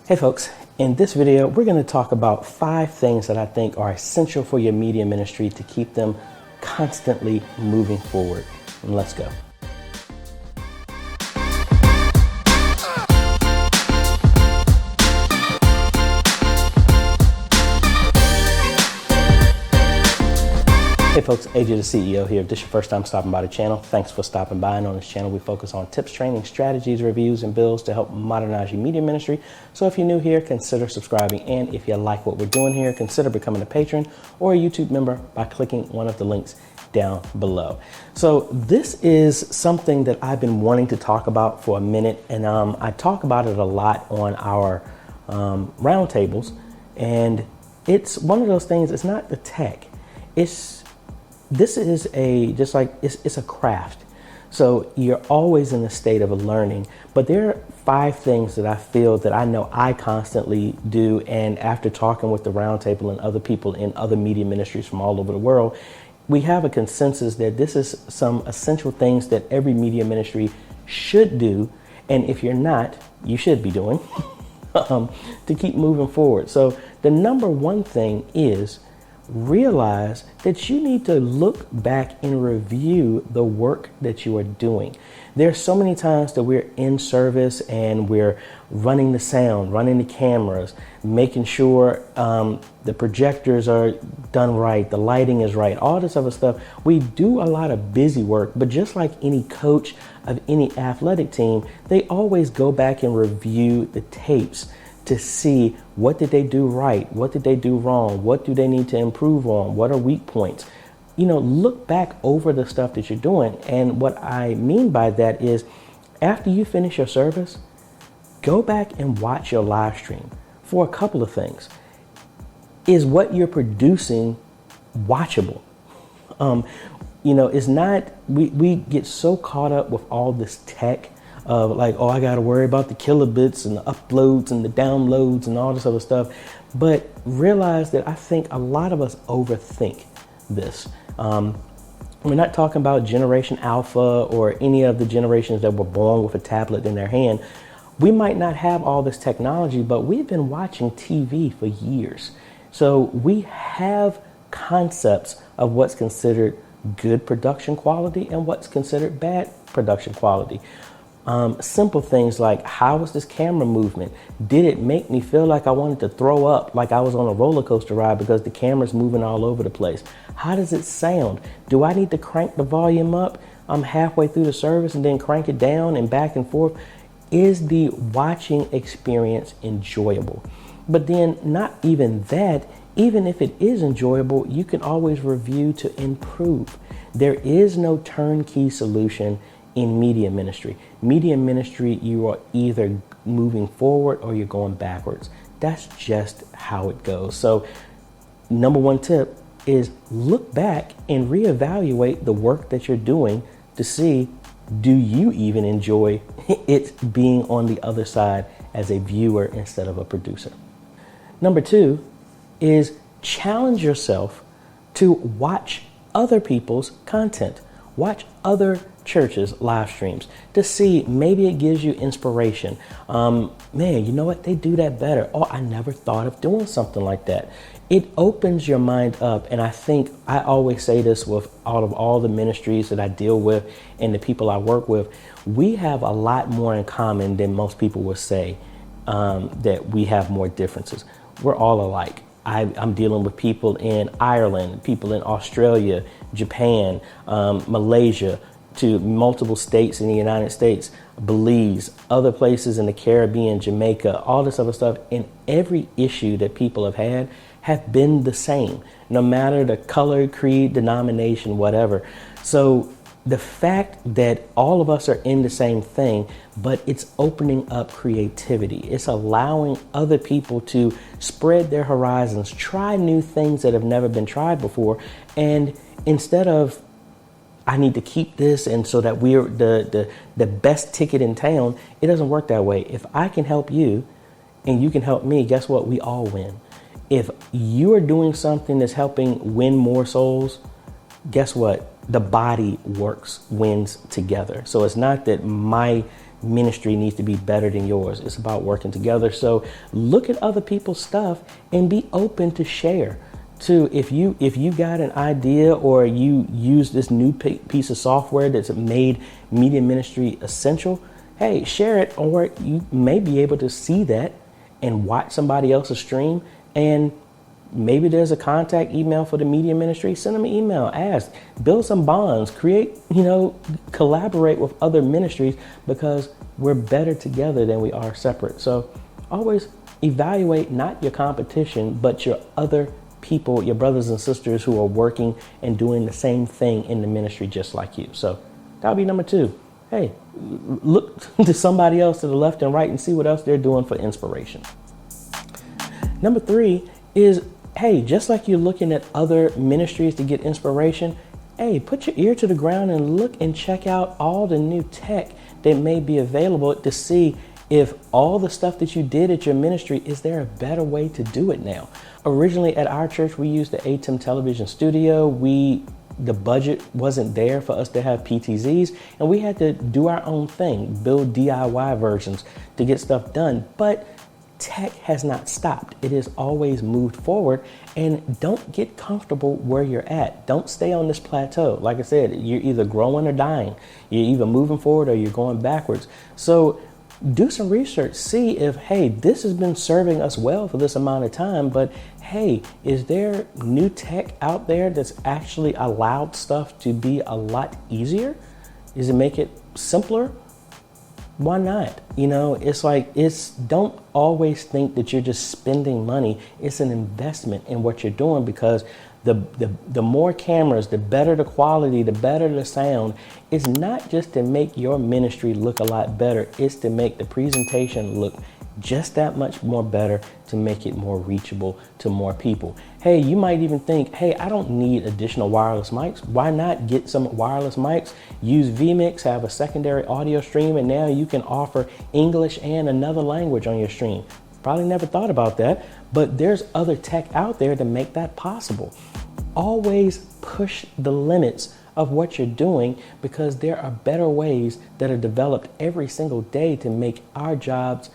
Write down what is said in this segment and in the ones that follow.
Hey folks, in this video, we're going to talk about 5 things that I think are essential for your media ministry to keep them constantly moving forward. And let's go. Hey folks, AJ the CEO here. If this is your first time stopping by the channel, thanks for stopping by. And on this channel, we focus on tips, training, strategies, reviews, and builds to help modernize your media ministry. So if you're new here, consider subscribing. And if you like what we're doing here, consider becoming a patron or a YouTube member by clicking one of the links down below. So this is something that I've been wanting to talk about for a minute. And I talk about it a lot on our roundtables. And it's one of those things, it's not the tech. This is it's a craft. So you're always in a state of learning, but there are 5 things that I feel that I know I constantly do. And after talking with the roundtable and other people in other media ministries from all over the world, we have a consensus that this is some essential things that every media ministry should do. And if you're not, you should be doing to keep moving forward. So the number one thing is realize that you need to look back and review the work that you are doing. There's so many times that we're in service and we're running the sound, running the cameras, making sure the projectors are done right, the lighting is right, all this other stuff. We do a lot of busy work, but just like any coach of any athletic team, they always go back and review the tapes to see what did they do right, what did they do wrong, what do they need to improve on, what are weak points. Look back over the stuff that you're doing. And what I mean by that is after you finish your service, go back and watch your live stream for a couple of things. Is what you're producing watchable? It's not, we get so caught up with all this tech of like, oh, I got to worry about the kilobits and the uploads and the downloads and all this other stuff. But realize that I think a lot of us overthink this. We're not talking about Generation Alpha or any of the generations that were born with a tablet in their hand. We might not have all this technology, but we've been watching TV for years. So we have concepts of what's considered good production quality and what's considered bad production quality. Simple things like, how was this camera movement? Did it make me feel like I wanted to throw up, like I was on a roller coaster ride because the camera's moving all over the place? How does it sound? Do I need to crank the volume up? I'm halfway through the service and then crank it down and back and forth. Is the watching experience enjoyable? But then not even that, even if it is enjoyable, you can always review to improve. There is no turnkey solution in media ministry. Media ministry, you are either moving forward or you're going backwards. That's just how it goes. So number one tip is look back and reevaluate the work that you're doing to see, do you even enjoy it being on the other side as a viewer instead of a producer? Number 2 is challenge yourself to watch other people's content. Watch other churches' live streams to see, maybe it gives you inspiration. Man, you know what? They do that better. Oh, I never thought of doing something like that. It opens your mind up. And I think I always say this with all the ministries that I deal with and the people I work with. We have a lot more in common than most people would say that we have more differences. We're all alike. I'm dealing with people in Ireland, people in Australia, Japan, Malaysia, to multiple states in the United States, Belize, other places in the Caribbean, Jamaica, all this other stuff. And every issue that people have had have been the same, no matter the color, creed, denomination, whatever. So the fact that all of us are in the same thing, but it's opening up creativity. It's allowing other people to spread their horizons, try new things that have never been tried before. And instead of, I need to keep this and so that we're the best ticket in town, it doesn't work that way. If I can help you and you can help me, guess what? We all win. If you are doing something that's helping win more souls, guess what? The body wins together. So it's not that my ministry needs to be better than yours. It's about working together. So look at other people's stuff and be open to share. To if you got an idea or you use this new piece of software that's made media ministry essential, hey, share it. Or you may be able to see that and watch somebody else's stream, and maybe there's a contact email for the media ministry. Send them an email, ask, build some bonds, create, collaborate with other ministries, because we're better together than we are separate. So always evaluate not your competition, but your other people, your brothers and sisters who are working and doing the same thing in the ministry just like you. So that'll be number 2. Hey, look to somebody else to the left and right and see what else they're doing for inspiration. Number 3 is, hey, just like you're looking at other ministries to get inspiration, hey, put your ear to the ground and look and check out all the new tech that may be available to see if all the stuff that you did at your ministry, is there a better way to do it now? Originally at our church, we used the ATEM television studio. The budget wasn't there for us to have PTZs, and we had to do our own thing, build DIY versions to get stuff done. But tech has not stopped. It has always moved forward, and don't get comfortable where you're at. Don't stay on this plateau. Like I said, you're either growing or dying. You're either moving forward or you're going backwards. So do some research, see if, hey, this has been serving us well for this amount of time, but hey, is there new tech out there that's actually allowed stuff to be a lot easier? Does it make it simpler? Why not? Don't always think that you're just spending money. It's an investment in what you're doing, because the more cameras, the better the quality, the better the sound. It's not just to make your ministry look a lot better. It's to make the presentation look just that much more better, to make it more reachable to more people. Hey, you might even think, hey, I don't need additional wireless mics. Why not get some wireless mics, use vMix, have a secondary audio stream, and now you can offer English and another language on your stream. Probably never thought about that, but there's other tech out there to make that possible. Always push the limits of what you're doing, because there are better ways that are developed every single day to make our jobs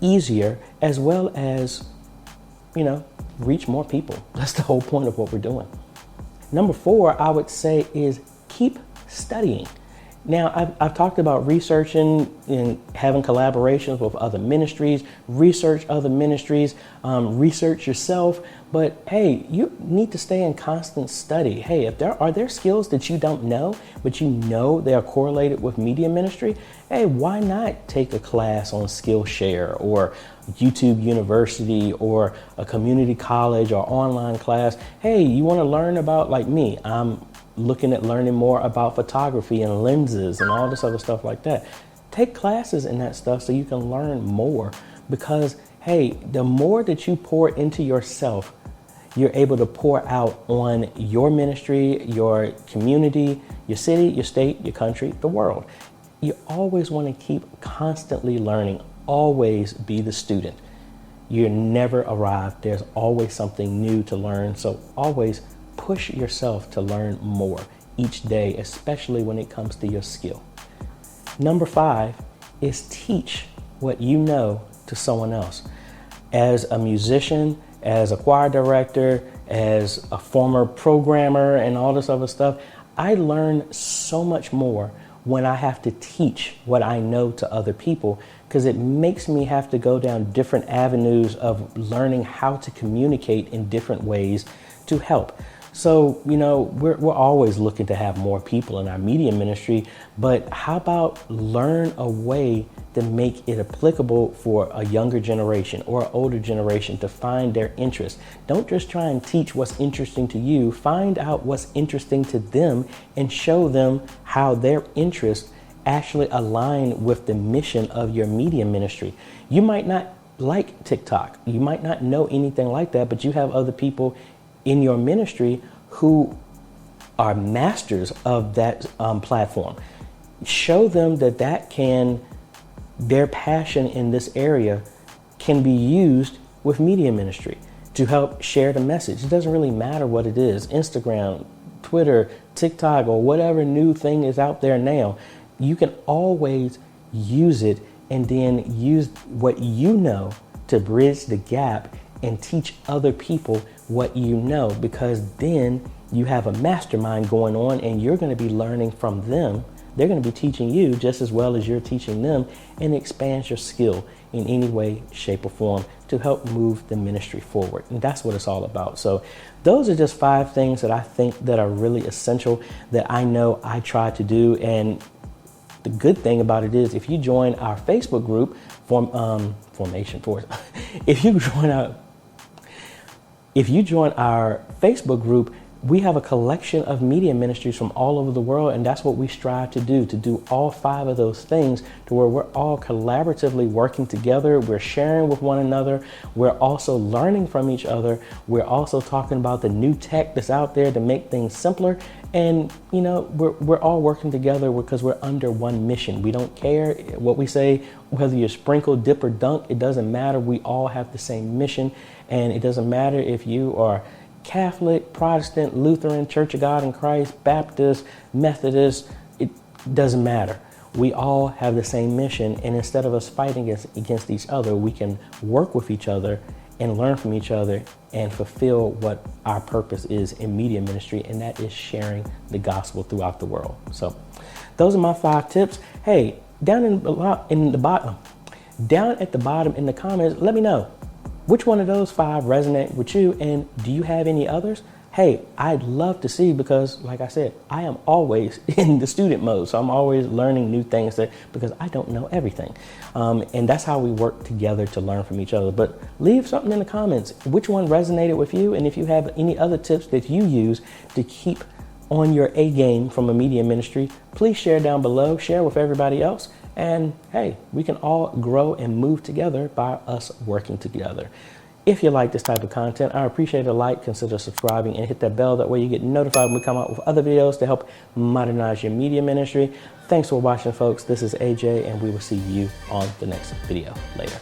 easier, as well as, reach more people. That's the whole point of what we're doing. Number 4, I would say, is keep studying. Now, I've talked about researching and having collaborations with other ministries, research other ministries, research yourself. But hey, you need to stay in constant study. Hey, if there are skills that you don't know, but you know they are correlated with media ministry, hey, why not take a class on Skillshare or YouTube University or a community college or online class? Hey, you want to learn about, like me, I'm looking at learning more about photography and lenses and all this other stuff like that. Take classes in that stuff so you can learn more, because hey, the more that you pour into yourself, you're able to pour out on your ministry, your community, your city, your state, your country, the world. You always want to keep constantly learning, always be the student. You never arrive. There's always something new to learn. So always push yourself to learn more each day, especially when it comes to your skill. Number 5 is teach what you know to someone else. As a musician, as a choir director, as a former programmer and all this other stuff, I learn so much more when I have to teach what I know to other people, because it makes me have to go down different avenues of learning how to communicate in different ways to help. So, we're always looking to have more people in our media ministry, but how about learn a way to make it applicable for a younger generation or an older generation to find their interest? Don't just try and teach what's interesting to you. Find out what's interesting to them and show them how their interests actually align with the mission of your media ministry. You might not like TikTok. You might not know anything like that, but you have other people in your ministry who are masters of that platform. Show them that their passion in this area can be used with media ministry to help share the message. It doesn't really matter what it is, Instagram, Twitter, TikTok, or whatever new thing is out there now. You can always use it, and then use what you know to bridge the gap and teach other people what you know, because then you have a mastermind going on and you're going to be learning from them. They're going to be teaching you just as well as you're teaching them, and it expands your skill in any way, shape, or form to help move the ministry forward. And that's what it's all about. So those are just 5 things that I think that are really essential that I know I try to do. And the good thing about it is if you join our Facebook group, Formation Force, if you join our Facebook group, we have a collection of media ministries from all over the world, and that's what we strive to do all 5 of those things, to where we're all collaboratively working together. We're sharing with one another. We're also learning from each other. We're also talking about the new tech that's out there to make things simpler. And, you know, we're all working together because we're under one mission. We don't care what we say, whether you're sprinkle, dip, or dunk. It doesn't matter. We all have the same mission, and it doesn't matter if you are Catholic, Protestant, Lutheran, Church of God in Christ, Baptist, Methodist. It doesn't matter. We all have the same mission, and instead of us fighting against each other, we can work with each other and learn from each other and fulfill what our purpose is in media ministry, and that is sharing the gospel throughout the world. So those are my 5 tips. Hey, down at the bottom in the comments, let me know which one of those 5 resonate with you, and do you have any others? Hey, I'd love to see, because like I said, I am always in the student mode. So I'm always learning new things because I don't know everything. And that's how we work together to learn from each other. But leave something in the comments. Which one resonated with you? And if you have any other tips that you use to keep on your A game from a media ministry, please share down below, share with everybody else. And hey, we can all grow and move together by us working together. If you like this type of content, I appreciate a like, consider subscribing, and hit that bell. That way you get notified when we come out with other videos to help modernize your media ministry. Thanks for watching, folks. This is AJ, and we will see you on the next video. Later.